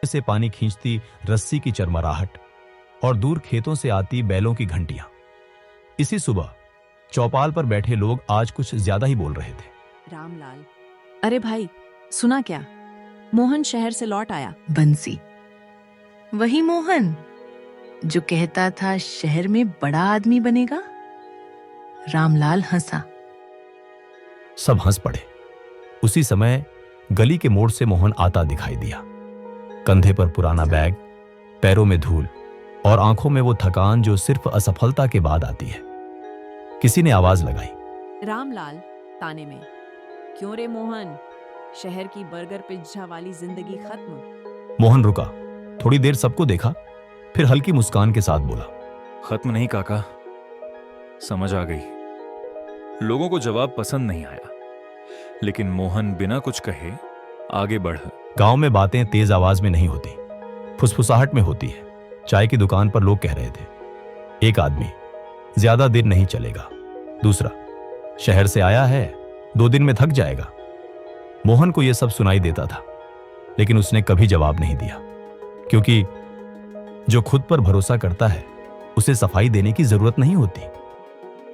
से पानी खींचती रस्सी की चरमराहट और दूर खेतों से आती बैलों की घंटियां। इसी सुबह चौपाल पर बैठे लोग आज कुछ ज्यादा ही बोल रहे थे। रामलाल, अरे भाई, सुना क्या? मोहन शहर से लौट आया। बंसी, वही मोहन जो कहता था शहर में बड़ा आदमी बनेगा। रामलाल हंसा। सब हंस पड़े। उसी समय गली के मोड़ से मोहन आता दिखाई दिया। कंधे पर पुराना बैग, पैरों में धूल और आंखों में वो थकान जो सिर्फ असफलता के बाद आती है। किसी ने आवाज लगाई। रामलाल ताने में, क्यों रे मोहन, शहर की बर्गर पिज्जा वाली जिंदगी खत्म? मोहन रुका, थोड़ी देर सबको देखा, फिर हल्की मुस्कान के साथ बोला, खत्म नहीं काका, समझ आ गई। लोगों को जवाब पसंद नहीं आया, लेकिन मोहन बिना कुछ कहे आगे बढ़ा। गांव में बातें तेज आवाज में नहीं होती, फुसफुसाहट में होती है। चाय की दुकान पर लोग कह रहे थे, एक आदमी ज्यादा दिन नहीं चलेगा, दूसरा शहर से आया है, 2 दिन में थक जाएगा। मोहन को यह सब सुनाई देता था, लेकिन उसने कभी जवाब नहीं दिया, क्योंकि जो खुद पर भरोसा करता है उसे सफाई देने की जरूरत नहीं होती।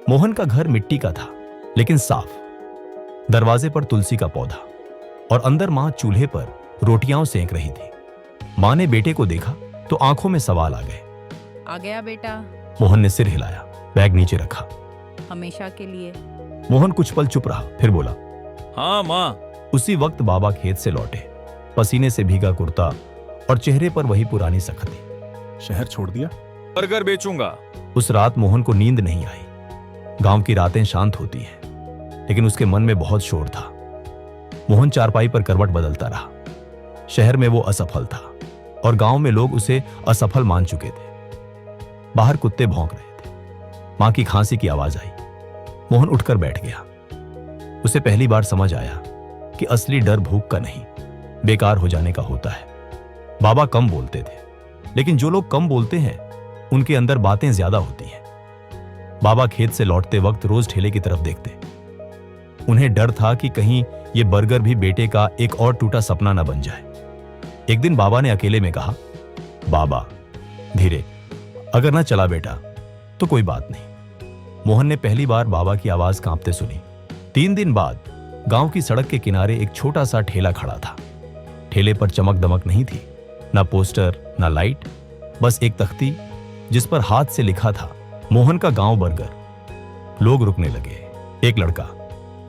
मोहन का घर मिट्टी का था, लेकिन साफ। दरवाजे पर तुलसी का पौधा और अंदर मां चूल्हे पर रोटियां सेंक रही थी। मां ने बेटे को देखा तो आंखों में सवाल आ गए। आ गया बेटा? मोहन ने सिर हिलाया, बैग नीचे रखा। हमेशा के लिए? मोहन कुछ पल चुप रहा, फिर बोला, हाँ मां। उसी वक्त बाबा खेत से लौटे, पसीने से भीगा कुर्ता और चेहरे पर वही पुरानी सख्ती। शहर छोड़ दिया? बर्गर बेचूंगा। उस रात मोहन को नींद नहीं आई। गांव की रातें शांत होती हैं, लेकिन उसके मन में बहुत शोर था। मोहन चारपाई पर करवट बदलता रहा। शहर में वो असफल था और गांव में लोग उसे असफल मान चुके थे। बाहर कुत्ते भौंक रहे थे। मां की खांसी की आवाज आई। मोहन उठकर बैठ गया। उसे पहली बार समझ आया कि असली डर भूख का नहीं, बेकार हो जाने का होता है। बाबा कम बोलते थे, लेकिन जो लोग कम बोलते हैं उनके अंदर बातें ज्यादा होती हैं। बाबा खेत से लौटते वक्त रोज ठेले की तरफ देखते। उन्हें डर था कि कहीं ये बर्गर भी बेटे का एक और टूटा सपना न बन जाए। एक दिन बाबा ने अकेले में कहा, बाबा धीरे, अगर ना चला बेटा तो कोई बात नहीं। मोहन ने पहली बार बाबा की आवाज कांपते सुनी। 3 दिन बाद गांव की सड़क के किनारे एक छोटा सा ठेला खड़ा था। ठेले पर चमक दमक नहीं थी, ना पोस्टर ना लाइट, बस एक तख्ती जिस पर हाथ से लिखा था, मोहन का गांव बर्गर। लोग रुकने लगे। एक लड़का,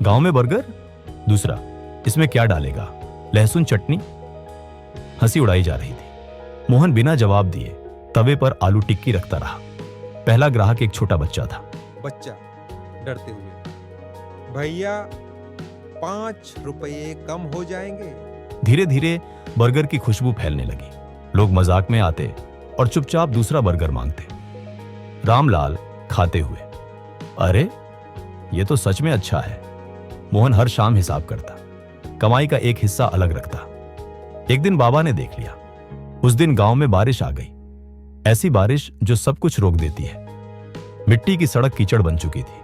गांव में बर्गर? दूसरा, इसमें क्या डालेगा, लहसुन चटनी? हंसी उड़ाई जा रही थी। मोहन बिना जवाब दिए तवे पर आलू टिक्की रखता रहा। पहला ग्राहक एक छोटा बच्चा था। बच्चा डरते हुए, भैया 5 रुपये कम हो जाएंगे? धीरे धीरे बर्गर की खुशबू फैलने लगी। लोग मजाक में आते और चुपचाप दूसरा बर्गर मांगते। रामलाल खाते हुए, अरे ये तो सच में अच्छा है। मोहन हर शाम हिसाब करता, कमाई का एक हिस्सा अलग रखता। एक दिन बाबा ने देख लिया। उस दिन गांव में बारिश आ गई, ऐसी बारिश जो सब कुछ रोक देती है। मिट्टी की सड़क कीचड़ बन चुकी थी।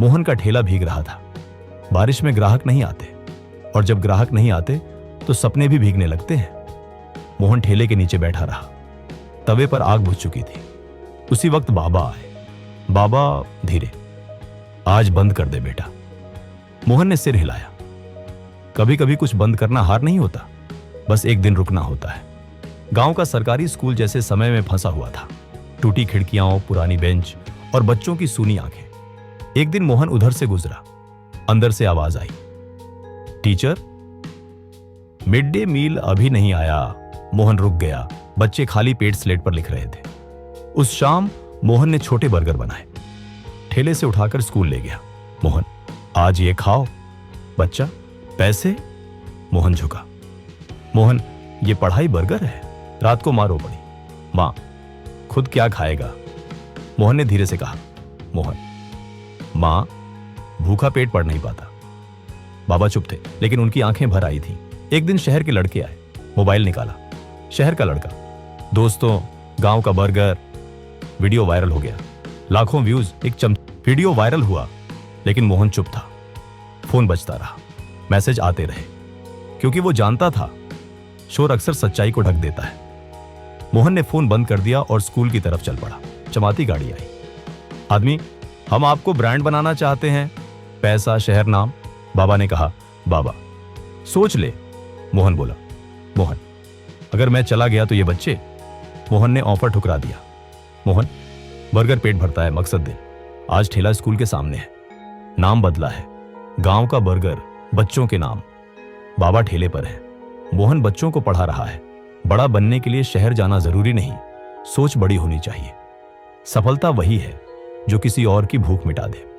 मोहन का ठेला भीग रहा था। बारिश में ग्राहक नहीं आते, और जब ग्राहक नहीं आते तो सपने भी भीगने लगते हैं। मोहन ठेले के नीचे बैठा रहा। तवे पर आग बुझ चुकी थी। उसी वक्त बाबा आए। बाबा धीरे, आज बंद कर दे बेटा। मोहन ने सिर हिलाया। कभी कभी कुछ बंद करना हार नहीं होता, बस एक दिन रुकना होता है। गांव का सरकारी स्कूल जैसे समय में फंसा हुआ था। टूटी खिड़कियां, पुरानी बेंच और बच्चों की सूनी आंखें। एक दिन मोहन उधर से गुजरा। अंदर से आवाज आई, टीचर, मिड डे मील अभी नहीं आया। मोहन रुक गया। बच्चे खाली पेट स्लेट पर लिख रहे थे। उस शाम मोहन ने छोटे बर्गर बनाए, ठेले से उठाकर स्कूल ले गया। मोहन, आज ये खाओ। बच्चा, पैसे? मोहन झुका। मोहन, ये पढ़ाई बर्गर है? रात को मां रो पड़ी। मां, खुद क्या खाएगा? मोहन ने धीरे से कहा। मोहन, मां, भूखा पेट पढ़ नहीं पाता। बाबा चुप थे, लेकिन उनकी आंखें भर आई थीं। एक दिन शहर के लड़के आए। मोबाइल निकाला। शहर का लड़का, दोस्तों, गांव का बर्गर। वीडियो वायरल हो गया, लाखों व्यूज। वीडियो वायरल हुआ, लेकिन मोहन चुप था। फोन बजता रहा, मैसेज आते रहे, क्योंकि वो जानता था शोर अक्सर सच्चाई को ढक देता है। मोहन ने फोन बंद कर दिया और स्कूल की तरफ चल पड़ा। चमाती गाड़ी आई। आदमी, हम आपको ब्रांड बनाना चाहते हैं, पैसा, शहर, नाम। बाबा ने कहा, बाबा सोच ले। मोहन बोला, मोहन अगर मैं चला गया तो ये बच्चे। मोहन ने ऑफर ठुकरा दिया। मोहन, बर्गर पेट भरता है, मकसद दिल। आज ठेला स्कूल के सामने है, नाम बदला है, गांव का बर्गर, बच्चों के नाम। बाबा ठेले पर है। मोहन बच्चों को पढ़ा रहा है। बड़ा बनने के लिए शहर जाना जरूरी नहीं, सोच बड़ी होनी चाहिए। सफलता वही है जो किसी और की भूख मिटा दे।